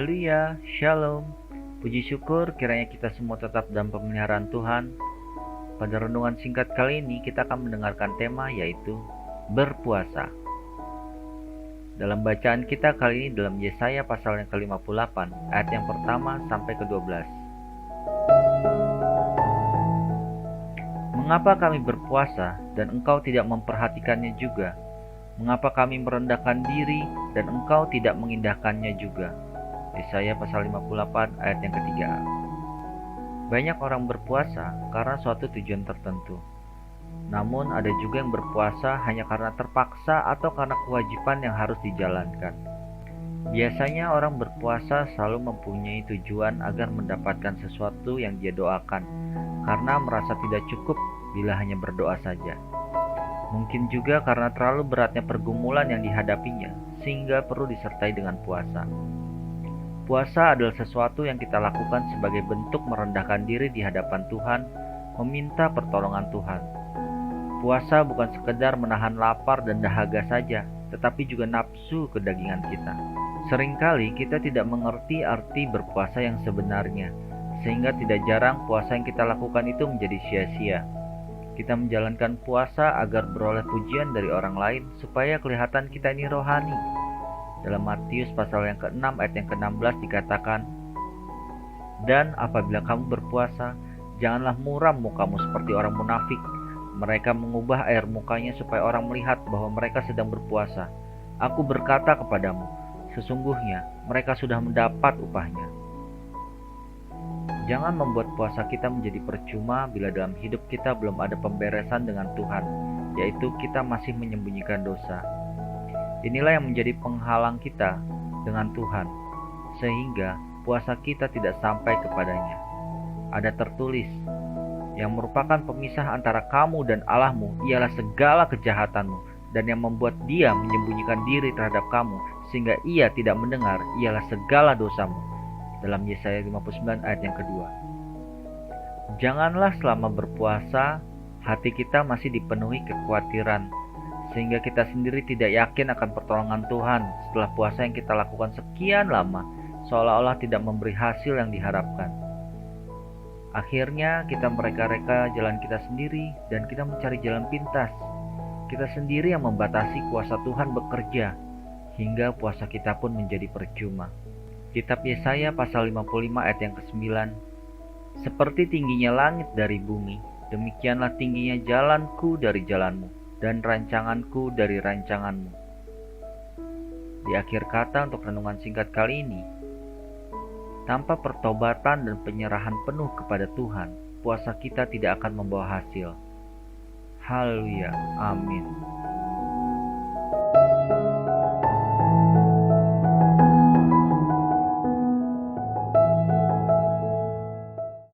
Haleluya, Shalom. Puji syukur kiranya kita semua tetap dalam pemeliharaan Tuhan. Pada renungan singkat kali ini kita akan mendengarkan tema yaitu berpuasa. Dalam bacaan kita kali ini dalam Yesaya pasal yang ke-58 ayat yang pertama sampai ke-12. Mengapa kami berpuasa dan engkau tidak memperhatikannya juga? Mengapa kami merendahkan diri dan engkau tidak mengindahkannya juga? Yesaya pasal 58 ayat yang ketiga. Banyak orang berpuasa karena suatu tujuan tertentu. Namun ada juga yang berpuasa hanya karena terpaksa atau karena kewajiban yang harus dijalankan. Biasanya orang berpuasa selalu mempunyai tujuan agar mendapatkan sesuatu yang dia doakan, karena merasa tidak cukup bila hanya berdoa saja. Mungkin juga karena terlalu beratnya pergumulan yang dihadapinya, sehingga perlu disertai dengan puasa. Puasa adalah sesuatu yang kita lakukan sebagai bentuk merendahkan diri di hadapan Tuhan, meminta pertolongan Tuhan. Puasa bukan sekedar menahan lapar dan dahaga saja, tetapi juga nafsu kedagingan kita. Seringkali kita tidak mengerti arti berpuasa yang sebenarnya, sehingga tidak jarang puasa yang kita lakukan itu menjadi sia-sia. Kita menjalankan puasa agar beroleh pujian dari orang lain supaya kelihatan kita ini rohani. Dalam Matius pasal yang ke-6 ayat yang ke-16 dikatakan, "Dan apabila kamu berpuasa, janganlah muram mukamu seperti orang munafik. Mereka mengubah air mukanya supaya orang melihat bahwa mereka sedang berpuasa. Aku berkata kepadamu, sesungguhnya mereka sudah mendapat upahnya." Jangan membuat puasa kita menjadi percuma bila dalam hidup kita belum ada pemberesan dengan Tuhan, yaitu kita masih menyembunyikan dosa. Inilah yang menjadi penghalang kita dengan Tuhan, sehingga puasa kita tidak sampai kepadanya. Ada tertulis, yang merupakan pemisah antara kamu dan Allahmu ialah segala kejahatanmu, dan yang membuat dia menyembunyikan diri terhadap kamu, sehingga ia tidak mendengar ialah segala dosamu. Dalam Yesaya 59 ayat yang kedua. Janganlah selama berpuasa hati kita masih dipenuhi kekhawatiran, sehingga kita sendiri tidak yakin akan pertolongan Tuhan setelah puasa yang kita lakukan sekian lama, seolah-olah tidak memberi hasil yang diharapkan. Akhirnya kita mereka-reka jalan kita sendiri dan kita mencari jalan pintas. Kita sendiri yang membatasi kuasa Tuhan bekerja, hingga puasa kita pun menjadi percuma. Kitab Yesaya pasal 55 ayat yang ke-9. Seperti tingginya langit dari bumi, demikianlah tingginya jalanku dari jalanmu, dan rancanganku dari rancanganmu. Di akhir kata untuk renungan singkat kali ini, tanpa pertobatan dan penyerahan penuh kepada Tuhan, puasa kita tidak akan membawa hasil. Haleluya, amin.